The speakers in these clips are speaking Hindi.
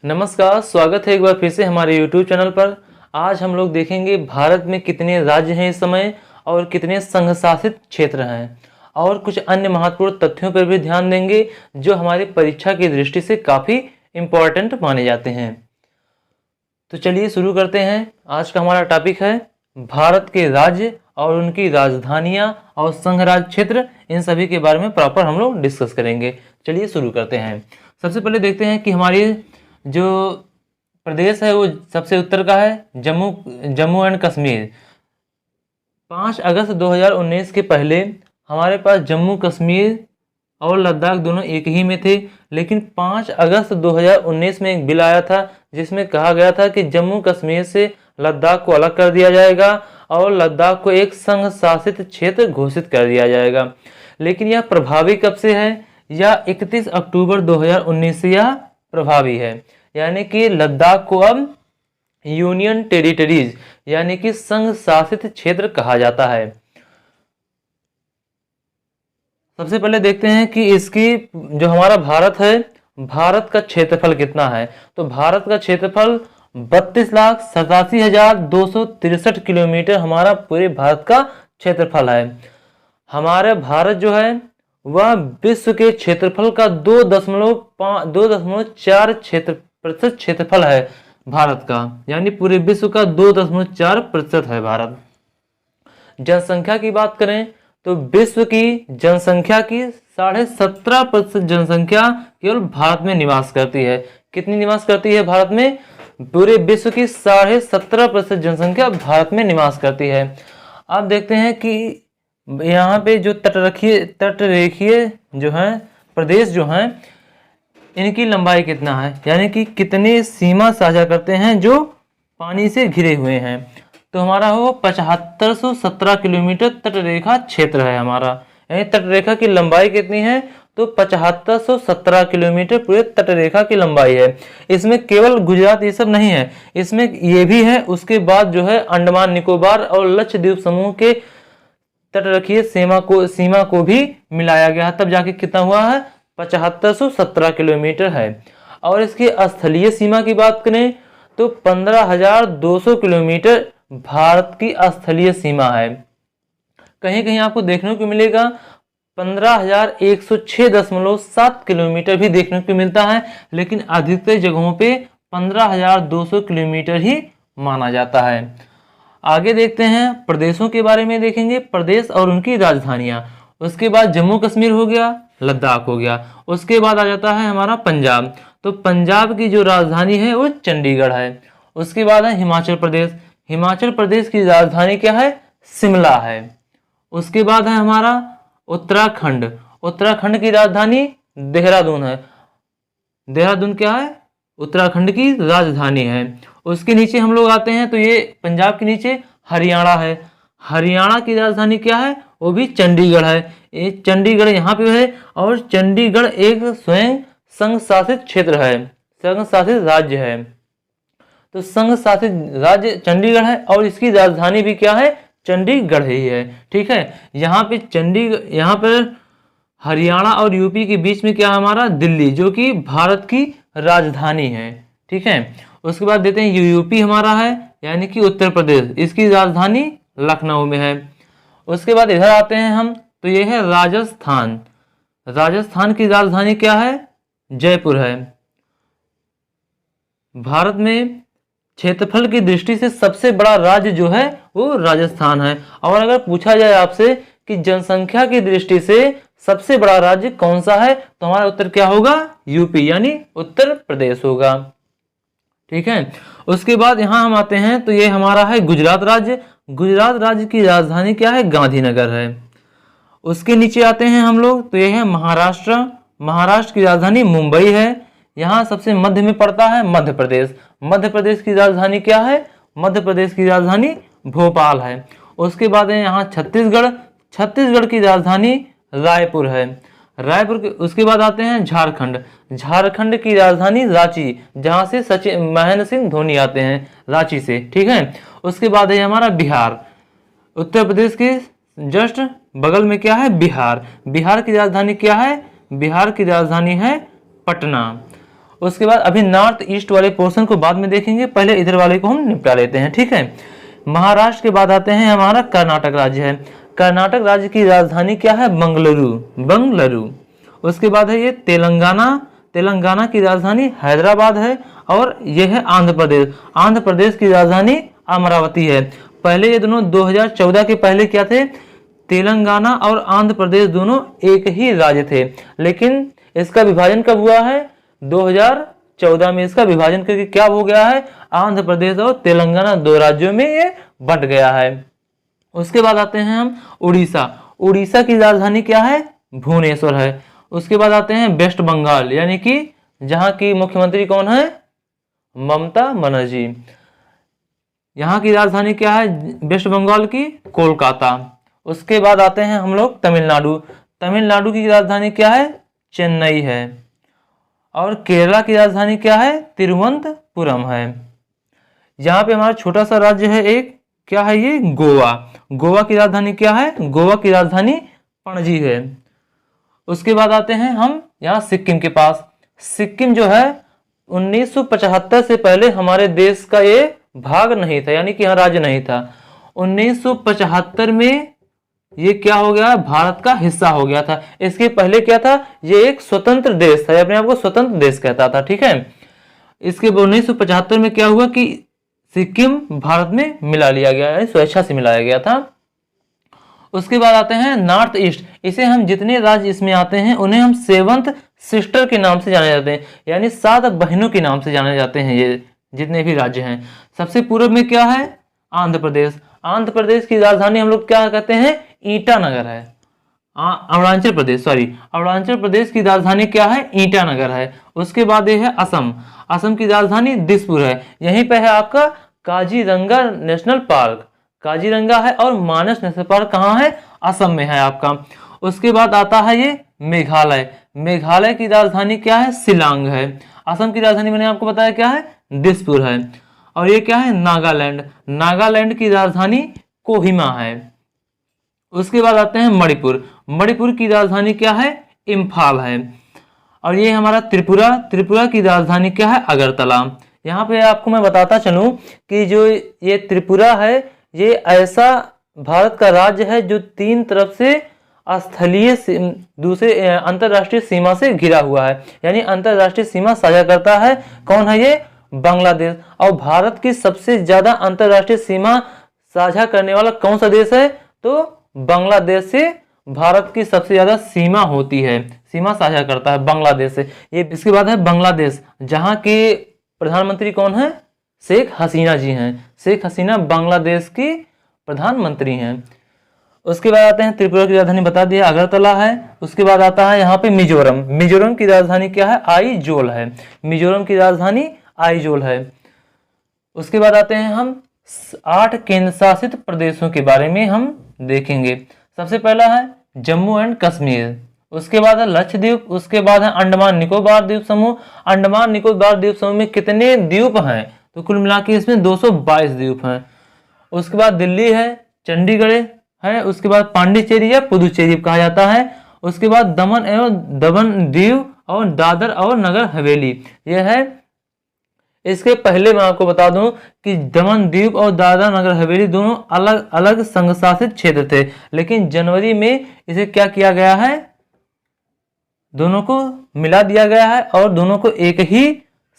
नमस्कार, स्वागत है एक बार फिर से हमारे YouTube चैनल पर। आज हम लोग देखेंगे भारत में कितने राज्य हैं इस समय और कितने संघ शासित क्षेत्र हैं, और कुछ अन्य महत्वपूर्ण तथ्यों पर भी ध्यान देंगे जो हमारी परीक्षा की दृष्टि से काफ़ी इम्पोर्टेंट माने जाते हैं। तो चलिए शुरू करते हैं। आज का हमारा टॉपिक है भारत के राज्य और उनकी राजधानियाँ और संघ राज्य क्षेत्र, इन सभी के बारे में प्रॉपर हम लोग डिस्कस करेंगे। चलिए शुरू करते हैं। सबसे पहले देखते हैं कि हमारी जो प्रदेश है वो सबसे उत्तर का है जम्मू एंड कश्मीर। 5 अगस्त 2019 के पहले हमारे पास जम्मू कश्मीर और लद्दाख दोनों एक ही में थे, लेकिन 5 अगस्त 2019 में एक बिल आया था जिसमें कहा गया था कि जम्मू कश्मीर से लद्दाख को अलग कर दिया जाएगा और लद्दाख को एक संघ शासित क्षेत्र घोषित कर दिया जाएगा। लेकिन यह प्रभावी कब से है? यह 31 अक्टूबर 2019 से यह प्रभावी है, यानी कि लद्दाख को अब यूनियन टेरिटरीज यानी कि संघ शासित क्षेत्र कहा जाता है। सबसे पहले देखते हैं कि इसकी जो हमारा भारत है, भारत का क्षेत्रफल कितना है। तो भारत का क्षेत्रफल 32,87,263 किलोमीटर हमारा पूरे भारत का क्षेत्रफल है। हमारे भारत जो है वह विश्व के क्षेत्रफल का 2.4 प्रतिशत क्षेत्रफल है भारत का, यानी पूरे विश्व का 2.4% है भारत। जनसंख्या की बात करें तो विश्व की जनसंख्या की 17.5% जनसंख्या केवल भारत में निवास करती है। कितनी निवास करती है भारत में? पूरे विश्व की 17.5% जनसंख्या भारत में निवास करती है। अब देखते हैं कि यहाँ पे जो तटरेखीय जो है प्रदेश जो हैं इनकी लंबाई कितना है, यानी कि कितने सीमा साझा करते हैं जो पानी से घिरे हुए हैं। तो हमारा हो 7517 किलोमीटर तटरेखा क्षेत्र है हमारा, यानी तटरेखा की लंबाई कितनी है? तो 7517 किलोमीटर पूरे तटरेखा की लंबाई है। इसमें केवल गुजरात ये सब नहीं है, इसमें ये भी है। उसके बाद जो है अंडमान निकोबार और लक्षद्वीप समूह के तटरेखीय सीमा को भी मिलाया गया, तब जाके कितना हुआ है? 7517 किलोमीटर है। और इसकी स्थलीय सीमा की बात करें तो 15,200 किलोमीटर भारत की स्थलीय सीमा है। कहीं कहीं आपको देखने को मिलेगा 15,106.7 किलोमीटर भी देखने को मिलता है, लेकिन अधिकतर जगहों पे 15,200 किलोमीटर ही माना जाता है। आगे देखते हैं प्रदेशों के बारे में, देखेंगे प्रदेश और उनकी राजधानियां। उसके बाद जम्मू कश्मीर हो गया, लद्दाख हो गया। उसके बाद आ जाता है हमारा पंजाब। तो पंजाब की जो राजधानी है वो चंडीगढ़ है। उसके बाद है हिमाचल प्रदेश। हिमाचल प्रदेश की राजधानी क्या है? शिमला है। उसके बाद है हमारा उत्तराखंड। उत्तराखंड की राजधानी देहरादून है। देहरादून क्या है? उत्तराखंड की राजधानी है। उसके नीचे हम लोग आते हैं तो ये पंजाब के नीचे हरियाणा है। हरियाणा की राजधानी क्या है? वो भी चंडीगढ़ है। ये चंडीगढ़ यहाँ पे है, और चंडीगढ़ एक स्वयं संघ शासित क्षेत्र है, संघ शासित राज्य है। तो संघ शासित राज्य चंडीगढ़ है और इसकी राजधानी भी क्या है? चंडीगढ़ ही है। ठीक है, यहाँ पर हरियाणा और यूपी के बीच में क्या हमारा? दिल्ली, जो कि भारत की राजधानी है। ठीक है, उसके बाद देते हैं यूपी हमारा है, यानी कि उत्तर प्रदेश, इसकी राजधानी लखनऊ में है। उसके बाद इधर आते हैं हम तो ये है राजस्थान। राजस्थान की राजधानी क्या है? जयपुर है। भारत में क्षेत्रफल की दृष्टि से सबसे बड़ा राज्य जो है वो राजस्थान है। और अगर पूछा जाए आपसे कि जनसंख्या की दृष्टि से सबसे बड़ा राज्य कौन सा है, तो हमारा उत्तर क्या होगा? यूपी, यानी उत्तर प्रदेश होगा। ठीक है, उसके बाद यहाँ हम आते हैं तो ये हमारा है गुजरात राज्य। गुजरात राज्य की राजधानी क्या है? गांधीनगर है। उसके नीचे आते हैं हम लोग तो ये है महाराष्ट्र। महाराष्ट्र की राजधानी मुंबई है। यहाँ सबसे मध्य में पड़ता है मध्य प्रदेश। मध्य प्रदेश की राजधानी क्या है? मध्य प्रदेश की राजधानी भोपाल है। उसके बाद है यहाँ छत्तीसगढ़। छत्तीसगढ़ की राजधानी रायपुर है। रायपुर के उसके बाद आते हैं झारखंड। झारखंड की राजधानी रांची, जहां से महेंद्र सिंह धोनी आते हैं, रांची से। ठीक है, उसके बाद है हमारा बिहार। उत्तर प्रदेश के जस्ट बगल में क्या है? बिहार। बिहार की राजधानी क्या है? बिहार की राजधानी है पटना। उसके बाद अभी नॉर्थ ईस्ट वाले पोर्शन को बाद में देखेंगे, पहले इधर वाले को हम निपटा लेते हैं, ठीक है। महाराष्ट्र के बाद आते हैं हमारा कर्नाटक राज्य है। कर्नाटक राज्य की राजधानी क्या है? बंगलुरु, बंगलुरु। उसके बाद है ये तेलंगाना, तेलंगाना की राजधानी हैदराबाद है। और यह है आंध्र प्रदेश, आंध्र प्रदेश की राजधानी अमरावती है। पहले ये दोनों 2014 के पहले क्या थे? तेलंगाना और आंध्र प्रदेश दोनों एक ही राज्य थे, लेकिन इसका विभाजन कब हुआ है? 2014 में इसका विभाजन करके क्या हो गया है? आंध्र प्रदेश और तेलंगाना दो राज्यों में ये बंट गया है। उसके बाद आते हैं हम उड़ीसा, उड़ीसा की राजधानी क्या है? भुवनेश्वर है। उसके बाद आते हैं वेस्ट बंगाल, यानी कि जहां की मुख्यमंत्री कौन है? ममता बनर्जी। यहाँ की राजधानी क्या है वेस्ट बंगाल की? कोलकाता। उसके बाद आते हैं हम लोग तमिलनाडु, तमिलनाडु की राजधानी क्या है? चेन्नई है। और केरला की राजधानी क्या है? तिरुवनंतपुरम है। यहाँ पे हमारा छोटा सा राज्य है एक, क्या है ये? गोवा। गोवा की राजधानी क्या है? गोवा की राजधानी पणजी है। उसके बाद आते हैं हम यहाँ सिक्किम के पास। सिक्किम जो है 1975 से पहले हमारे देश का ये भाग नहीं था, यानी कि यहाँ राज्य नहीं था। 1975 में ये क्या हो गया? भारत का हिस्सा हो गया था। इसके पहले क्या था? ये एक स्वतंत्र देश था, अपने आप को स्वतंत्र देश कहता था, ठीक है। इसके 1975 में क्या हुआ कि सिक्किम भारत में मिला लिया गया है, स्वेच्छा से मिलाया गया था। उसके बाद आते हैं नॉर्थ ईस्ट। इसे हम जितने राज्य इसमें आते हैं उन्हें हम सेवंथ सिस्टर के नाम से जाने जाते हैं, यानी 7 बहनों के नाम से जाने जाते हैं ये जितने भी राज्य हैं। सबसे पूर्व में क्या है? आंध्र प्रदेश। आंध्र प्रदेश की राजधानी हम लोग क्या कहते हैं? ईटानगर है। अरुणाचल प्रदेश, सॉरी, अरुणाचल प्रदेश की राजधानी क्या है? ईटानगर है। उसके बाद ये है असम। असम की राजधानी दिसपुर है। यहीं पे है आपका काजीरंगा नेशनल पार्क, काजीरंगा है। और मानस नेशनल पार्क कहाँ है? असम में है आपका। उसके बाद आता है ये मेघालय। मेघालय की राजधानी क्या है? शिलांग है। असम की राजधानी मैंने आपको बताया क्या है? दिसपुर है। और ये क्या है? नागालैंड। नागालैंड की राजधानी कोहिमा है। उसके बाद आते हैं मणिपुर। मणिपुर की राजधानी क्या है? इम्फाल है। और ये हमारा त्रिपुरा। त्रिपुरा की राजधानी क्या है? अगरतला। यहाँ पे आपको मैं बताता चलूं कि जो ये त्रिपुरा है ये ऐसा भारत का राज्य है जो 3 तरफ से स्थलीय दूसरे अंतरराष्ट्रीय सीमा से घिरा हुआ है, यानी अंतरराष्ट्रीय सीमा साझा करता है। कौन है ये? बांग्लादेश। और भारत की सबसे ज्यादा अंतरराष्ट्रीय सीमा साझा करने वाला कौन सा देश है? तो बांग्लादेश से भारत की सबसे ज्यादा सीमा होती है, सीमा साझा करता है बांग्लादेश से। ये इसके बाद है बांग्लादेश, जहां के प्रधानमंत्री कौन है? शेख हसीना जी हैं। शेख हसीना बांग्लादेश की प्रधानमंत्री हैं। उसके बाद आते हैं त्रिपुरा की राजधानी बता दिया, अगरतला है। उसके बाद आता है यहाँ पे मिजोरम। मिजोरम की राजधानी क्या है? आइजोल है। मिजोरम की राजधानी आइजोल है। उसके बाद आते हैं हम 8 केंद्र शासित प्रदेशों के बारे में हम देखेंगे। सबसे पहला है जम्मू एंड कश्मीर। उसके बाद है लक्षद्वीप। उसके बाद है अंडमान निकोबार द्वीप समूह। अंडमान निकोबार द्वीप समूह में कितने द्वीप हैं? तो कुल मिला के इसमें 222 द्वीप हैं। उसके बाद दिल्ली है, चंडीगढ़ है। उसके बाद पांडिचेरी या पुदुचेरी कहा जाता है। उसके बाद दमन एवं दमन दीव और दादर और नगर हवेली यह है। इसके पहले मैं आपको बता दूं कि दमन दीव और दादर नगर हवेली दोनों अलग अलग संघ शासित क्षेत्र थे, लेकिन जनवरी में इसे क्या किया गया है? दोनों को मिला दिया गया है और दोनों को एक ही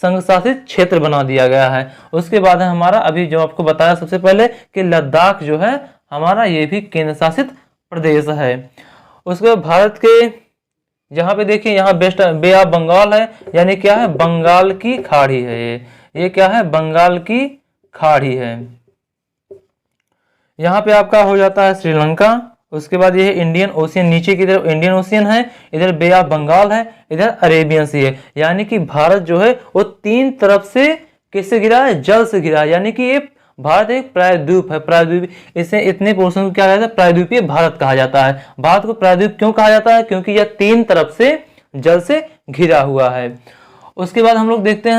संघ शासित क्षेत्र बना दिया गया है। उसके बाद है हमारा अभी जो आपको बताया सबसे पहले कि लद्दाख जो है हमारा ये भी केंद्र शासित प्रदेश है। उसके बाद भारत के जहाँ पे देखिए यहाँ बेस्ट बे ऑफ बंगाल है, यानी क्या है? बंगाल की खाड़ी है। ये क्या है? बंगाल की खाड़ी है। यहाँ पे आपका हो जाता है श्रीलंका। उसके बाद ये है इंडियन ओशियन, नीचे की तरफ इंडियन ओशियन है, इधर बे ऑफ बंगाल है, इधर अरेबियन सी है। यानी कि भारत जो है वो 3 तरफ से किससे घिरा है? जल से घिरा है। यानी कि ये भारत एक प्रायद्वीप है। प्रायद्वीप, इसे इतने पोर्शन को क्या कहता है? प्रायद्वीपीय भारत कहा जाता है। भारत को प्रायद्वीप क्यों कहा जाता है? क्योंकि यह 3 तरफ से जल से घिरा हुआ है। उसके बाद हम लोग देखते हैं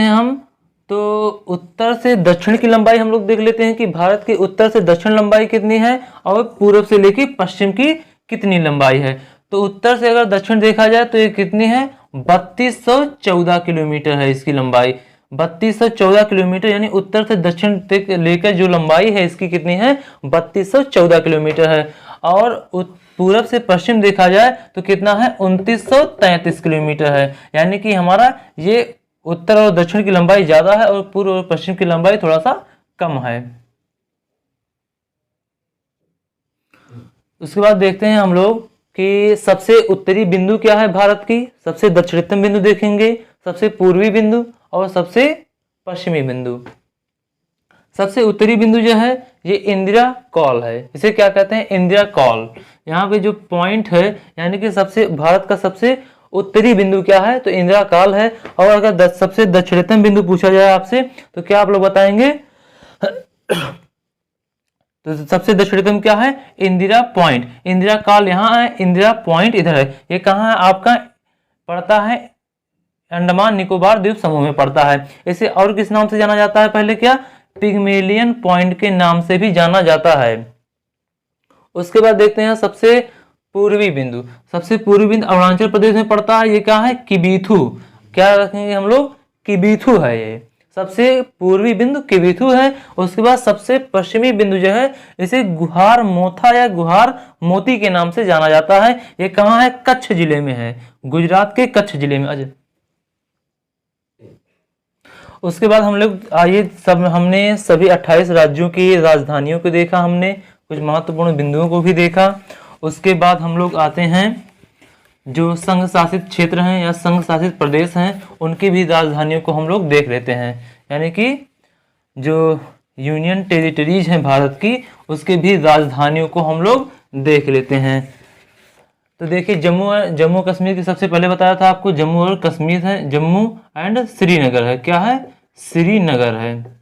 हम तो उत्तर से दक्षिण की लंबाई हम लोग देख लेते हैं कि भारत के उत्तर से दक्षिण लंबाई कितनी है और पूर्व से लेकर पश्चिम की कितनी लंबाई है। तो उत्तर से अगर दक्षिण देखा जाए तो ये कितनी है, 3214 किलोमीटर है इसकी लंबाई। 3214 किलोमीटर, यानी उत्तर से दक्षिण तक लेकर जो लंबाई है इसकी कितनी है, 3214 किलोमीटर है। और पूरब से पश्चिम देखा जाए तो कितना है, 2933 किलोमीटर है। यानी कि हमारा ये उत्तर और दक्षिण की लंबाई ज्यादा है और पूर्व और पश्चिम की लंबाई थोड़ा सा कम है। उसके बाद देखते हैं हम लोग कि सबसे उत्तरी बिंदु क्या है भारत की, सबसे दक्षिणतम बिंदु देखेंगे, सबसे पूर्वी बिंदु और सबसे पश्चिमी बिंदु। सबसे उत्तरी बिंदु जो है ये इंदिरा कॉल है, इसे क्या कहते हैं, इंदिरा कॉल। यहाँ पे जो पॉइंट है यानी कि सबसे भारत का सबसे उत्तरी बिंदु क्या है, तो इंदिरा कॉल है। और अगर सबसे दक्षिणतम बिंदु पूछा जाए आपसे तो क्या आप लोग बताएंगे, तो सबसे दक्षिणतम क्या है, इंदिरा पॉइंट। इंदिरा कॉल यहाँ है, इंदिरा पॉइंट इधर है। ये कहाँ है आपका, पड़ता है अंडमान निकोबार द्वीप समूह में पड़ता है। इसे और किस नाम से जाना जाता है, पहले क्या, पिग्मेलियन पॉइंट के नाम से भी जाना जाता है। उसके बाद देखते हैं सबसे पूर्वी बिंदु। सबसे पूर्वी बिंदु अरुणाचल प्रदेश में पड़ता है, ये क्या है, किबीथू। क्या रखेंगे हम लोग, किबीथू है ये सबसे पूर्वी बिंदु, किबीथू है। उसके बाद सबसे पश्चिमी बिंदु जो है इसे गुहार मोथा या गुहार मोती के नाम से जाना जाता है। ये कहाँ है, कच्छ जिले में है, गुजरात के कच्छ जिले में। अजय, उसके बाद हम लोग आइए, सब हमने सभी 28 राज्यों की राजधानियों को देखा, हमने कुछ महत्वपूर्ण बिंदुओं को भी देखा। उसके बाद हम लोग आते हैं जो संघ शासित क्षेत्र हैं या संघ शासित प्रदेश हैं उनकी भी राजधानियों को हम लोग देख लेते हैं। यानी कि जो यूनियन टेरिटरीज हैं भारत की, उसके भी राजधानियों को हम लोग देख लेते हैं। तो देखिए जम्मू कश्मीर की सबसे पहले बताया था आपको, जम्मू और कश्मीर है, जम्मू एंड श्रीनगर है। क्या है, श्रीनगर है।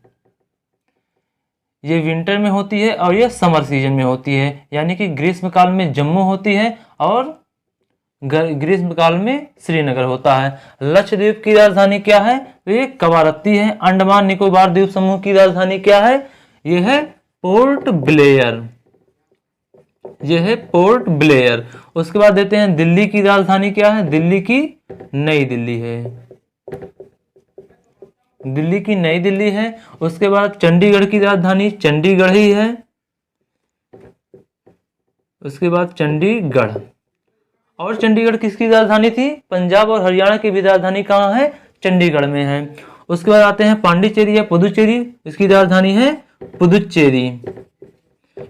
ये विंटर में होती है और ये समर सीजन में होती है। यानी कि ग्रीष्म काल में जम्मू होती है और ग्रीष्म काल में श्रीनगर होता है। लक्षद्वीप की राजधानी क्या है, तो ये कवारत्ती है। अंडमान निकोबार द्वीप समूह की राजधानी क्या है, ये है पोर्ट ब्लेयर, ये है पोर्ट ब्लेयर। उसके बाद देते हैं दिल्ली की राजधानी क्या है, दिल्ली की नई दिल्ली है, दिल्ली की नई दिल्ली है। उसके बाद चंडीगढ़ की राजधानी चंडीगढ़ ही है। उसके बाद चंडीगढ़, और चंडीगढ़ किसकी राजधानी थी, पंजाब और हरियाणा की भी राजधानी कहाँ है, चंडीगढ़ में है। उसके बाद आते हैं पांडिचेरी या पुदुचेरी, इसकी राजधानी है पुदुचेरी,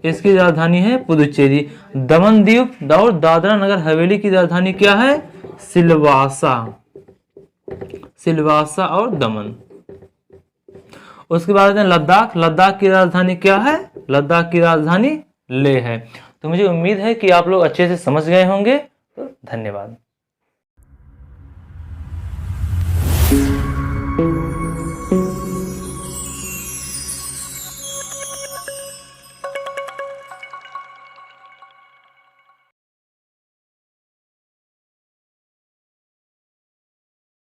इसकी राजधानी है पुदुचेरी। दमन द्वीप और दादरा नगर हवेली की राजधानी क्या है, सिलवासा, सिलवासा और दमन। उसके बाद आते हैं लद्दाख, लद्दाख की राजधानी क्या है, लद्दाख की राजधानी लेह है। तो मुझे उम्मीद है कि आप लोग अच्छे से समझ गए होंगे। तो धन्यवाद।